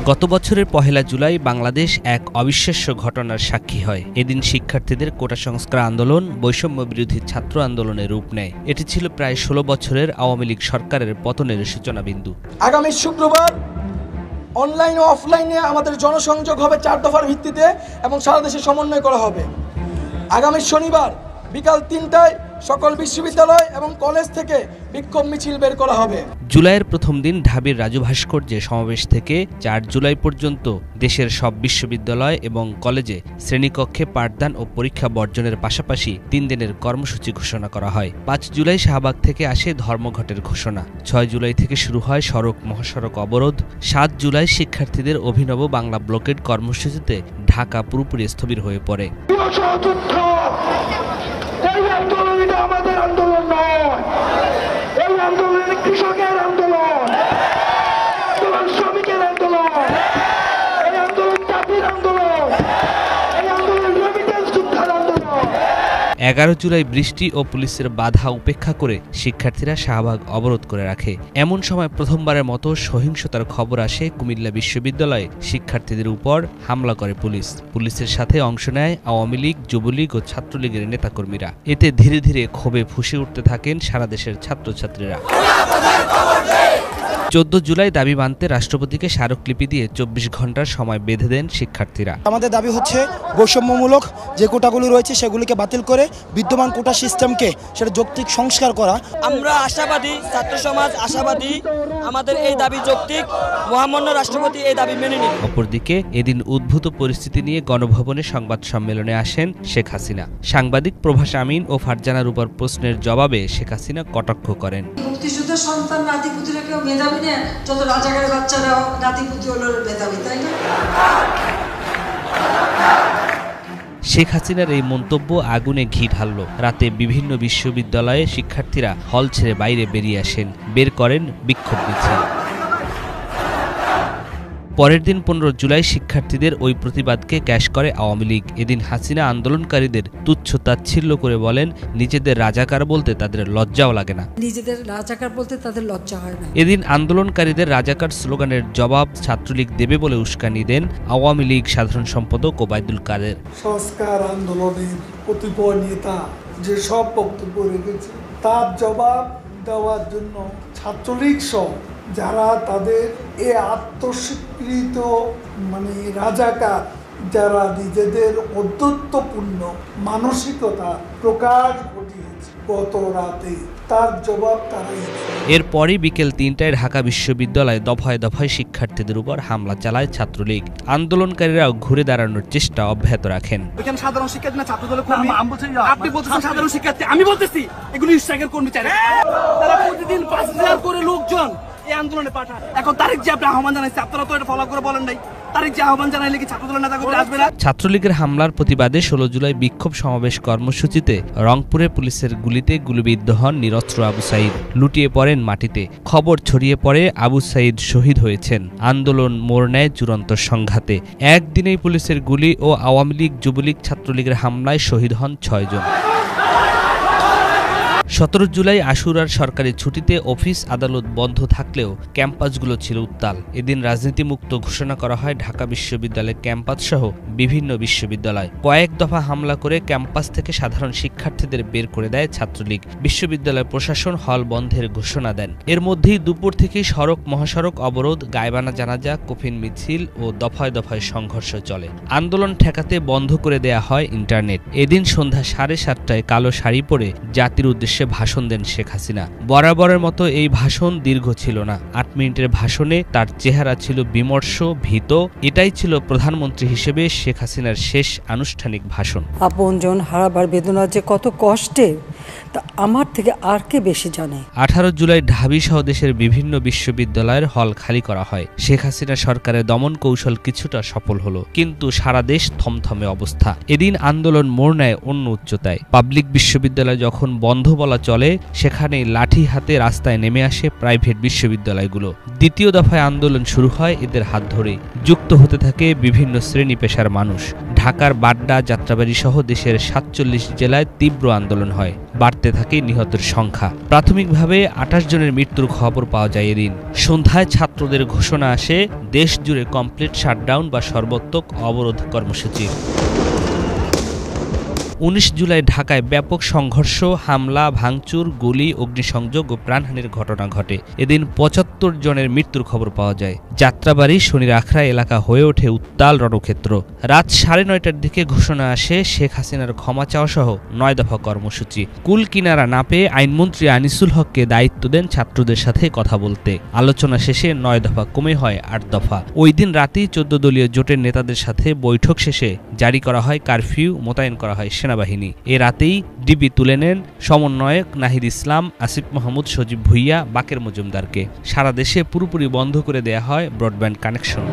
গত বছরের ১ জুলাই বাংলাদেশ এক অবিশ্বাস্য ঘটনার সাক্ষী হয়। এদিন শিক্ষার্থীদের কোটা সংস্কার আন্দোলন বৈষম্য বিরোধী ছাত্র আন্দোলনের রূপ নেয়। এটি ছিল প্রায় ১৬ বছরের আওয়ামী লীগ সরকারের পতনের সূচনাবিন্দু। আগামী শুক্রবার অনলাইন ও অফলাইনে আমাদের জনসংযোগ হবে ৪ দফার ভিত্তিতে এবং সারা দেশে সমন্বয় করা হবে। আগামী শনিবার বিকাল ৩টায় সকল বিশ্ববিদ্যালয় এবং কলেজ থেকে বিক্ষোভ মিছিল বের করা হবে। জুলাইয়ের প্রথম দিন ঢাবির রাজু ভাস্কর্যে সমাবেশ থেকে ৪ জুলাই পর্যন্ত দেশের সব বিশ্ববিদ্যালয় এবং কলেজে শ্রেণীকক্ষে পাঠদান ও পরীক্ষা বর্জনের পাশাপাশি ৩ দিনের কর্মসূচি ঘোষণা করা হয়। ৫ জুলাই শাহবাগ থেকে আসে ধর্মঘটের ঘোষণা। ৬ জুলাই থেকে শুরু হয় সড়ক মহাসড়ক অবরোধ। ৭ জুলাই শিক্ষার্থীদের অভিনব বাংলা ব্লকেড কর্মসূচিতে ঢাকা পুরোপুরি স্থবির হয়ে পড়ে। আমাদের আন্দোলন নয়, এই আন্দোলন কৃষকের আন্দোলন, শ্রমিকের আন্দোলন, এই আন্দোলন জাতির আন্দোলন, এই আন্দোলন রেমিটেন্স যোদ্ধার আন্দোলন। ১১ জুলাই বৃষ্টি ও পুলিশের বাধা উপেক্ষা করে শিক্ষার্থীরা শাহবাগ অবরোধ করে রাখে। এমন সময় প্রথমবারের মতো সহিংসতার খবর আসে কুমিল্লা বিশ্ববিদ্যালয়ে। শিক্ষার্থীদের উপর হামলা করে পুলিশ। পুলিশের সাথে অংশ নেয় আওয়ামী লীগ, যুবলীগ ও ছাত্রলীগের নেতাকর্মীরা। এতে ধীরে ধীরে ক্ষোভে ফুঁসে উঠতে থাকেন সারা দেশের ছাত্রছাত্রীরা। ১৪ জুলাই দাবি মানতে রাষ্ট্রপতিকে স্মারকলিপি দিয়ে ২৪ ঘন্টার সময় বেঁধে দেন শিক্ষার্থীরা। আমাদের দাবি হচ্ছে বৈষম্যমূলক যে কোটাগুলো রয়েছে সেগুলিকে বাতিল করে বিদ্যমান কোটা সিস্টেমকে সেটা যৌক্তিক সংস্কার করা। আমরা আশাবাদী, ছাত্র সমাজ আশাবাদী, আমাদের এই দাবি যৌক্তিক, মহামান্য রাষ্ট্রপতি এই দাবি মেনে নিন। অপরদিকে এদিন উদ্ভূত পরিস্থিতি নিয়ে গণভবনে সংবাদ সম্মেলনে আসেন শেখ হাসিনা। সাংবাদিক প্রভাস আমিন ও ফারজানার উপর প্রশ্নের জবাবে শেখ হাসিনা কটাক্ষ করেন। মুক্তিযুদ্ধের সন্তান নাতিপুতিরা কেউ মেধাবী না, যত রাজাকারের বাচ্চারাও নাতিপুতি হলো মেধাবী, তাই না? শেখ হাসিনার এই মন্তব্য আগুনে ঘি ঢালল। রাতে বিভিন্ন বিশ্ববিদ্যালয়ে শিক্ষার্থীরা হল ছেড়ে বাইরে বেরিয়ে আসেন, বের করেন বিক্ষোভ মিছিল। পরের দিন ১৫ জুলাই শিক্ষার্থীদের ওই প্রতিবাদকে ক্যাশ করে আওয়ামী লীগ। এদিন হাসিনা আন্দোলনকারীদের তুচ্ছ তাচ্ছিল্য করে বলেন, নিজেদের রাজাকার বলতে তাদের লজ্জাও লাগে না। নিজেদের রাজাকার বলতে তাদের লজ্জা হয় না। এদিন আন্দোলনকারীদের রাজাকার স্লোগানের জবাব ছাত্রলীগ দেবে বলে উস্কানি দেন আওয়ামী লীগ সাধারণ সম্পাদক ওবায়দুল কাদের। সংস্কার আন্দোলনের কতিপয় নেতা যে সব বক্তব্য রেখেছে তার জবাব দেওয়ার জন্য ছাত্রলীগ সহ যারা তাদের এ আত্মস্বীকৃত রাজাকার, যারা নিজেদের অদ্যত্বপূর্ণ মানসিকতা প্রকাশ ঘটিয়েছে গত রাতে, তার জবাব তারাই। এরপরই বিকেল ৩টায় ঢাকা বিশ্ববিদ্যালয়ে দফায় দফায় শিক্ষার্থীদের উপর হামলা চালায় ছাত্রলীগ। আন্দোলনকারীরাও ঘুরে দাঁড়ানোর চেষ্টা অব্যাহত রাখেন। সাধারণ শিক্ষার্থী না, ছাত্রদলের কর্মী। আপনি বলতেছেন সাধারণ শিক্ষার্থী, আমি বলতেছি এগুলো স্ট্রাইকের কর্মচারী। তারা প্রতিদিন ৫,০০০ করে লোকজন এই আন্দোলনে পাঠায়। এখন তারিখ যে আপনি আহ্বান জানাইছে, আপনারা তো এটা ফলো করে বলেন নাই। তারিখ যে আহ্বান জানাইলে কি ছাত্রদলের নেতাকর্মীরা আসবে না? ছাত্রলীগের হামলার প্রতিবাদে ১৬ জুলাই বিক্ষোভ সমাবেশ কর্মসূচিতে রংপুরে পুলিশের গুলিতে গুলিবিদ্ধ হন নিরস্ত্র আবু সাঈদ। লুটিয়ে পড়েন মাটিতে। খবর ছড়িয়ে পড়ে আবু সাঈদ শহীদ হয়েছেন। আন্দোলন মোড় নেয় চূড়ান্ত সংঘাতে। একদিনেই পুলিশের গুলি ও আওয়ামী লীগ, যুবলীগ, ছাত্রলীগের হামলায় শহীদ হন ৬ জন। ১৭ জুলাই আশুরার সরকারি ছুটিতে অফিস আদালত বন্ধ থাকলেও ক্যাম্পাসগুলো ছিল উত্তাল। এদিন রাজনীতিমুক্ত ঘোষণা করা হয় ঢাকা বিশ্ববিদ্যালয়ের ক্যাম্পাস সহ বিভিন্ন বিশ্ববিদ্যালয়। কয়েক দফা হামলা করে ক্যাম্পাস থেকে সাধারণ শিক্ষার্থীদের বের করে দেয় ছাত্রলীগ। বিশ্ববিদ্যালয় প্রশাসন হল বন্ধের ঘোষণা দেন। এর মধ্যেই দুপুর থেকেই সড়ক মহাসড়ক অবরোধ, গায়বানা জানাজা, কফিন মিছিল ও দফায় দফায় সংঘর্ষ চলে। আন্দোলন ঠেকাতে বন্ধ করে দেয়া হয় ইন্টারনেট। এদিন সন্ধ্যা ৭:৩০টায় কালো শাড়ি পরে জাতির উদ্দেশ্যে ভাষণ দেন শেখ হাসিনা। বরাবরের মতো এই ভাষণ দীর্ঘ ছিল না। ৮ মিনিটের ভাষণে তার চেহারা ছিল বিমর্ষ, ভীত। এটাই ছিল প্রধানমন্ত্রী হিসেবে শেখ হাসিনার শেষ আনুষ্ঠানিক ভাষণ। আপনজন হারাবার বেদনা যে কত কষ্টের তা আমার থেকে আর কে বেশি জানে। ১৮ জুলাই ঢাবি সহ দেশের বিভিন্ন বিশ্ববিদ্যালয়ের হল খালি করা হয়। শেখ হাসিনা সরকারের দমন কৌশল কিছুটা সফল হলো, কিন্তু সারা দেশ থমথমে অবস্থা। এদিন আন্দোলন মোড় নেয় অন্য উচ্চতায়। পাবলিক বিশ্ববিদ্যালয় যখন বন্ধ বলা চলে, সেখানেই লাঠি হাতে রাস্তায় নেমে আসে প্রাইভেট বিশ্ববিদ্যালয়গুলো। দ্বিতীয় দফায় আন্দোলন শুরু হয় এদের হাত ধরেই। যুক্ত হতে থাকে বিভিন্ন শ্রেণী পেশার মানুষ। ঢাকার বাড্ডা, যাত্রাবাড়ি সহ দেশের ৪৭ জেলায় তীব্র আন্দোলন হয়। বাড়তে থাকে নিহতের সংখ্যা। প্রাথমিকভাবে 28 জনের মৃত্যুর খবর পাওয়া যায় এদিন। সন্ধ্যায় ছাত্রদের ঘোষণা আসে দেশ জুড়ে কমপ্লিট শাটডাউন বা সর্বাত্মক অবরোধ কর্মসূচি। 19 জুলাই ঢাকায় ব্যাপক সংঘর্ষ, হামলা, ভাঙচুর, গুলি, অগ্নিসংযোগ ও প্রাণহানির ঘটনা ঘটে। এদিন 75 জনের মৃত্যুর খবর পাওয়া যায়। যাত্রাবাড়ি, শনির আখড়া এলাকা হয়ে ওঠে উত্তাল রণক্ষেত্র। রাত 9:30টার দিকে ঘোষণা আসে শেখ হাসিনার ক্ষমা চাওয়া সহ 9 দফা কর্মসূচি। কুল কিনারা না পেয়ে আইনমন্ত্রী আনিসুল হককে দায়িত্ব দেন ছাত্রদের সাথে কথা বলতে। আলোচনা শেষে 9 দফা কমে হয় 8 দফা। ওই দিন রাতেই 14 দলীয় জোটের নেতাদের সাথে বৈঠক শেষে জারি করা হয় কারফিউ, মোতায়েন করা হয় সেনাবাহিনী। এ রাতেই ডিবি তুলে নেন সমন্বয়ক নাহিদ ইসলাম, আসিফ মাহমুদ, সজীব ভুইয়া, বাকের মজুমদারকে। সারা দেশে পুরোপুরি বন্ধ করে দেয়া হয় ব্রডব্যান্ড কানেকশন।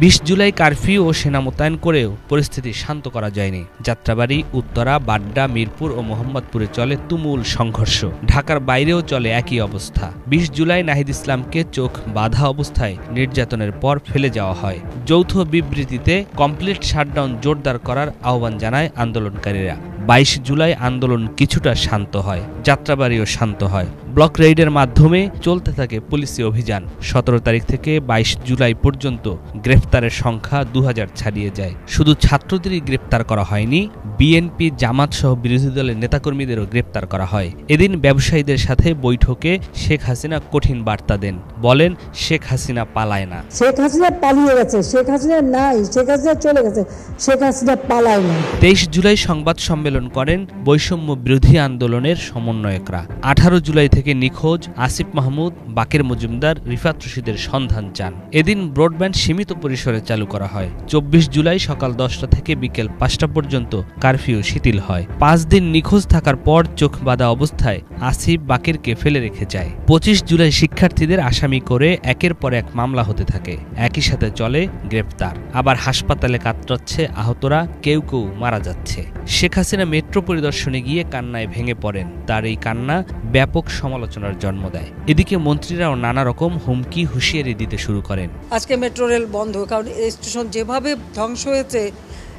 20 জুলাই কারফিউ ও সেনা মোতায়েন করেও পরিস্থিতি শান্ত করা যায়নি। যাত্রাবাড়ি, উত্তরা, বাড্ডা, মিরপুর ও মোহাম্মদপুরে চলে তুমুল সংঘর্ষ। ঢাকার বাইরেও চলে একই অবস্থা। 20 জুলাই নাহিদ ইসলামকে চোখ বাঁধা অবস্থায় নির্যাতনের পর ফেলে যাওয়া হয়। যৌথ বিবৃতিতে কমপ্লিট শাটডাউন জোরদার করার আহ্বান জানায় আন্দোলনকারীরা। 22 জুলাই আন্দোলন কিছুটা শান্ত হয়, যাত্রাবাড়িও শান্ত হয়। ব্লক রেইডের মাধ্যমে চলতে থাকে পুলিশি অভিযান। 17 তারিখ থেকে 22 জুলাই পর্যন্ত গ্রেফতারের সংখ্যা 2000 ছাড়িয়ে যায়। শুধু ছাত্রদেরই গ্রেপ্তার করা হয়নি, বিএনপি, জামাত সহ বিরোধী দলের নেতাকর্মীদেরও গ্রেপ্তার করা হয়। এদিন ব্যবসায়ীদের সাথে বৈঠকে শেখ হাসিনা কঠিন বার্তা দেন। বলেন, শেখ হাসিনা পালায় না। শেখ হাসিনা পালিয়ে গেছে, শেখ হাসিনা নাই, শেখ হাসিনা চলে গেছে, শেখ হাসিনা পালায় না। 23 জুলাই সংবাদ সম্মেলন করেন বৈষম্য বিরোধী আন্দোলনের সমন্বয়করা। 18 জুলাই থেকে নিখোঁজ আসিফ মাহমুদ, বাকের মজুমদার, রিফাত রশিদের সন্ধান চান। এদিন ব্রডব্যান্ড সীমিত পরিসরে চালু করা হয়। 24 জুলাই সকাল 10টা থেকে বিকেল 5টা পর্যন্ত কারফিউ শিথিল হয়। 5 দিন নিখোঁজ থাকার পর চোখ বাঁধা অবস্থায় আসিফ বাকেরকে ফেলে রেখে যায়। 25 জুলাই শিক্ষার্থীদের আসামি করে একের পর এক মামলা হতে থাকে। একই সাথে চলে গ্রেপ্তার। আবার হাসপাতালে কাতরাচ্ছে আহতরা, কেউ কেউ মারা যাচ্ছে। শেখ হাসিনা মেট্রো পরিদর্শনে গিয়ে কান্নায় ভেঙে পড়েন। তার এই কান্না ব্যাপক সমালোচনার জন্ম দেয়। এদিকে মন্ত্রীরাও নানা রকম হুমকি, হুঁশিয়ারি দিতে শুরু করেন। আজকে মেট্রো রেল বন্ধ, কারণ এই স্টেশন যেভাবে ধ্বংস হয়েছে,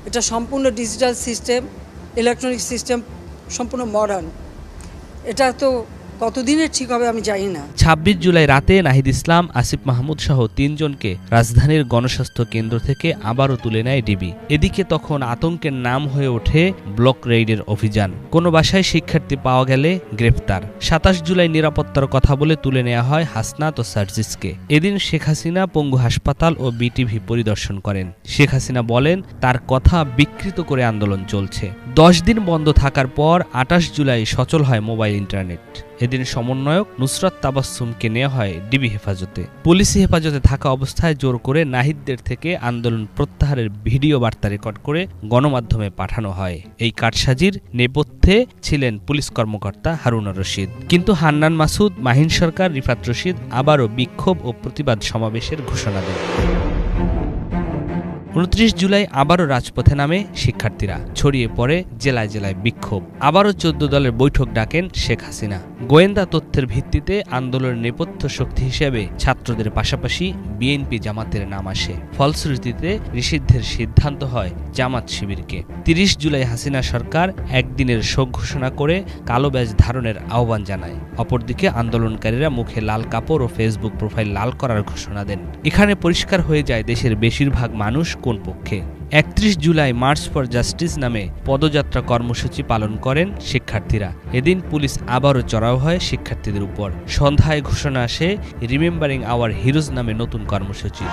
এটা সম্পূর্ণ ডিজিটাল সিস্টেম, ইলেকট্রনিক সিস্টেম, সম্পূর্ণ মডার্ন। এটা তো কতদিনের ঠিক হবে আমি জানি না। 26 জুলাই রাতে নাহিদ ইসলাম, আসিফ মাহমুদ সহ 3 জনকে রাজধানীর গণস্বাস্থ্য কেন্দ্র থেকে আবারও তুলে নেয় ডিবি। এদিকে তখন আতঙ্কের নাম হয়ে ওঠে ব্লক রেইডের অভিযান। কোনো বাসায় শিক্ষার্থী পাওয়া গেলে গ্রেফতার। 27 জুলাই নিরাপত্তার কথা বলে তুলে নেওয়া হয় হাসনাত ও সার্জিসকে। এদিন শেখ হাসিনা পঙ্গু হাসপাতাল ও বিটিভি পরিদর্শন করেন। শেখ হাসিনা বলেন, তার কথা বিকৃত করে আন্দোলন চলছে। 10 দিন বন্ধ থাকার পর 28 জুলাই সচল হয় মোবাইল ইন্টারনেট। এদিন সমন্বয়ক নুসরাত তাবাসসুমকে নেওয়া হয় ডিবি হেফাজতে। পুলিশি হেফাজতে থাকা অবস্থায় জোর করে নাহিদদের থেকে আন্দোলন প্রত্যাহারের ভিডিও বার্তা রেকর্ড করে গণমাধ্যমে পাঠানো হয়। এই কারসাজির নেপথ্যে ছিলেন পুলিশ কর্মকর্তা হারুন রশিদ। কিন্তু হান্নান মাসুদ, মাহিন সরকার, রিফাত রশিদ আবারও বিক্ষোভ ও প্রতিবাদ সমাবেশের ঘোষণা দেন। 29 জুলাই আবারও রাজপথে নামে শিক্ষার্থীরা। ছড়িয়ে পড়ে জেলায় জেলায় বিক্ষোভ। আবারও 14 দলের বৈঠক ডাকেন শেখ হাসিনা। গোয়েন্দা তথ্যের ভিত্তিতে আন্দোলনের নেপথ্য শক্তি হিসেবে ছাত্রদের পাশাপাশি বিএনপি, জামাতের নাম আসে। ফলশ্রুতিতে নিষিদ্ধের সিদ্ধান্ত হয় জামাত শিবিরকে। 30 জুলাই হাসিনা সরকার একদিনের শোক ঘোষণা করে কালো ব্যাজ ধারণের আহ্বান জানায়। অপরদিকে আন্দোলনকারীরা মুখে লাল কাপড় ও ফেসবুক প্রোফাইল লাল করার ঘোষণা দেন। এখানে পরিষ্কার হয়ে যায় দেশের বেশিরভাগ মানুষ কোন পক্ষে। 31 জুলাই মার্চ ফর জাস্টিস নামে পদযাত্রা কর্মসূচি পালন করেন শিক্ষার্থীরা। এদিন পুলিশ আবারও চড়াও হয় শিক্ষার্থীদের উপর। সন্ধ্যায় ঘোষণা আসে রিমেম্বারিং আওয়ার হিরোজ নামে নতুন কর্মসূচি।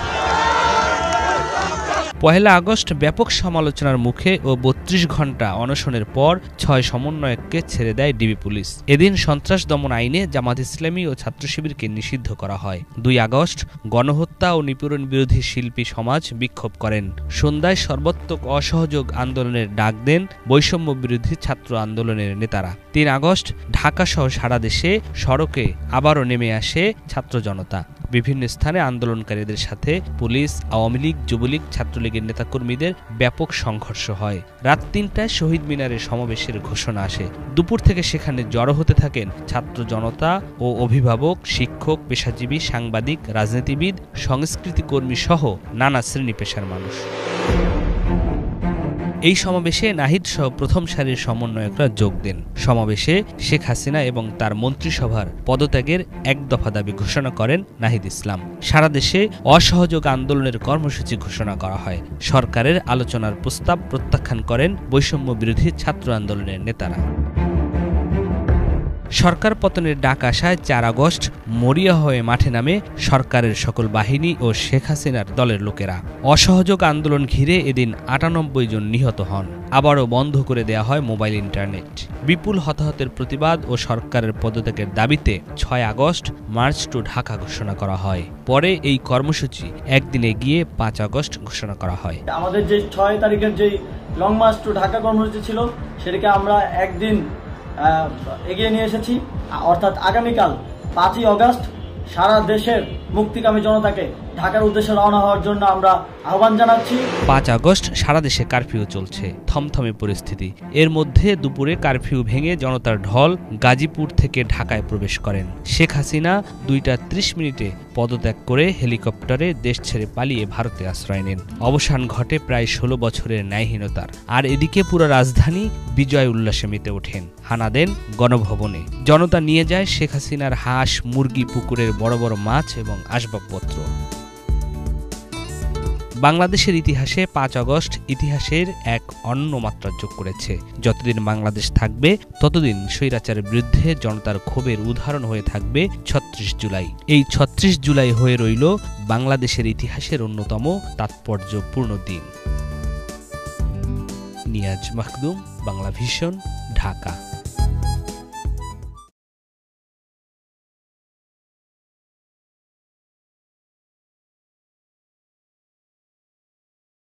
1 আগস্ট ব্যাপক সমালোচনার মুখে ও 32 ঘণ্টা অনশনের পর 6 সমন্বয়ককে ছেড়ে দেয় ডিবি পুলিশ। এদিন সন্ত্রাস দমন আইনে জামাত ইসলামী ও ছাত্র শিবিরকে নিষিদ্ধ করা হয়। 2 আগস্ট গণহত্যা ও নিপীড়ন বিরোধী শিল্পী সমাজ বিক্ষোভ করেন। সন্ধ্যায় সর্বাত্মক অসহযোগ আন্দোলনের ডাক দেন বৈষম্য বিরোধী ছাত্র আন্দোলনের নেতারা। 3 আগস্ট ঢাকা সহ সারা দেশে সড়কে আবারও নেমে আসে ছাত্র জনতা। বিভিন্ন স্থানে আন্দোলনকারীদের সাথে পুলিশ, আওয়ামী লীগ, যুবলীগ, ছাত্রলীগের নেতাকর্মীদের ব্যাপক সংঘর্ষ হয়। রাত 3টায় শহীদ মিনারে সমাবেশের ঘোষণা আসে। দুপুর থেকে সেখানে জড়ো হতে থাকেন ছাত্র জনতা ও অভিভাবক, শিক্ষক, পেশাজীবী, সাংবাদিক, রাজনীতিবিদ, সংস্কৃতি কর্মী সহ নানা শ্রেণী পেশার মানুষ। এই সমাবেশে নাহিদ সহ প্রথম সারির সমন্বয়করা যোগ দেন। সমাবেশে শেখ হাসিনা এবং তার মন্ত্রিসভার পদত্যাগের এক দফা দাবি ঘোষণা করেন নাহিদ ইসলাম। সারা দেশে অসহযোগ আন্দোলনের কর্মসূচি ঘোষণা করা হয়। সরকারের আলোচনার প্রস্তাব প্রত্যাখ্যান করেন বৈষম্য বিরোধী ছাত্র আন্দোলনের নেতারা। সরকার পতনের ডাক আসায় ৪ আগস্ট মরিয়া হয়ে মাঠে নামে সরকারের সকল বাহিনী ও শেখ হাসিনার দলের লোকেরা। অসহযোগ আন্দোলন ঘিরে এদিন ৯৮ জন নিহত হন। আবারও বন্ধ করে দেয়া হয় মোবাইল ইন্টারনেট। বিপুল হতাহতের প্রতিবাদ ও সরকারের পদত্যাগের দাবিতে ৬ আগস্ট মার্চ টু ঢাকা ঘোষণা করা হয়। পরে এই কর্মসূচি একদিনে গিয়ে ৫ আগস্ট ঘোষণা করা হয়। আমাদের যে ৬ তারিখের যে লং মার্চ টু ঢাকা কর্মসূচি ছিল সেটাকে আমরা একদিন এগিয়ে নিয়ে এসেছি, অর্থাৎ আগামীকাল ৫ই আগস্ট সারা দেশের মুক্তিকামী জনতাকে ঢাকার উদ্দেশ্যে রওনা হওয়ার জন্য আমরা আহ্বান জানাচ্ছি। ৫ আগস্ট সারা দেশে কারফিউ চলছে, থমথমে পরিস্থিতি। এর মধ্যে দুপুরে কারফিউ ভেঙে জনতার ঢল গাজীপুর থেকে ঢাকায় প্রবেশ করেন। শেখ হাসিনা ২টা ৩০ মিনিটে পদত্যাগ করে হেলিকপ্টারে দেশ ছেড়ে পালিয়ে ভারতে আশ্রয় নেন। অবসান ঘটে প্রায় ১৬ বছরের ন্যায়হীনতার। আর এদিকে পুরো রাজধানী বিজয় উল্লাসে মেতে ওঠেন। হানা দেন গণভবনে। জনতা নিয়ে যায় শেখ হাসিনার হাঁস, মুরগি, পুকুরের বড় বড় মাছ এবং আসবাবপত্র। বাংলাদেশের ইতিহাসে ৫ আগস্ট ইতিহাসের এক অন্য মাত্রা যোগ করেছে। যতদিন বাংলাদেশ থাকবে ততদিন স্বৈরাচারের বিরুদ্ধে জনতার ক্ষোভের উদাহরণ হয়ে থাকবে ৩৬ জুলাই। এই ৩৬ জুলাই হয়ে রইল বাংলাদেশের ইতিহাসের অন্যতম তাৎপর্যপূর্ণ দিন। নিয়াজ মাখদুম, বাংলা ভিশন, ঢাকা।